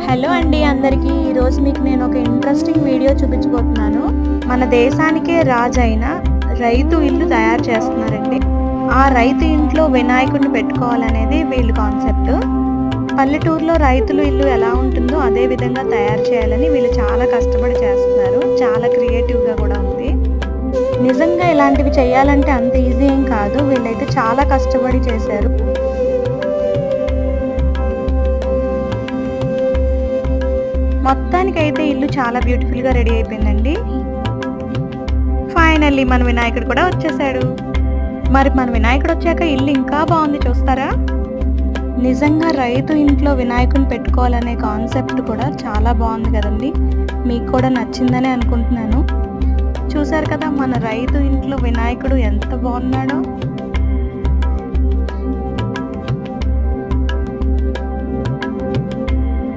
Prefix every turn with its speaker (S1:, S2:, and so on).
S1: Hello అండి అందరికీ. ఈరోజు మీకు నేను ఒక ఇంట్రెస్టింగ్ వీడియో చూపించబోతున్నాను. మన దేశానికే రాజైన రైతు ఇల్లు తయారు చేస్తున్నారండి. ఆ రైతు ఇంట్లో వినాయకుడిని పెట్టుకోవాలనేది వీళ్ళ కాన్సెప్ట్. పల్లెటూరులో రైతుల ఇల్లు ఎలా ఉంటుందో అదే విధంగా తయారు చేయాలని వీళ్ళు చాలా కష్టపడి చేస్తున్నారు. చాలా క్రియేటివ్గా కూడా ఉంది. నిజంగా ఇలాంటివి చేయాలంటే అంత ఈజీ ఏం కాదు. వీళ్ళైతే చాలా కష్టపడి చేశారు. మొత్తానికైతే ఇల్లు చాలా బ్యూటిఫుల్గా రెడీ అయిపోయిందండి. ఫైనల్లీ మన వినాయకుడు కూడా వచ్చేసాడు. మరి మన వినాయకుడు వచ్చాక ఇల్లు ఇంకా బాగుంది, చూస్తారా? నిజంగా రైతు ఇంట్లో వినాయకుడిని పెట్టుకోవాలనే కాన్సెప్ట్ కూడా చాలా బాగుంది కదండి. మీకు కూడా నచ్చిందని అనుకుంటున్నాను. చూసారు కదా మన రైతు ఇంట్లో వినాయకుడు ఎంత బాగున్నాడో.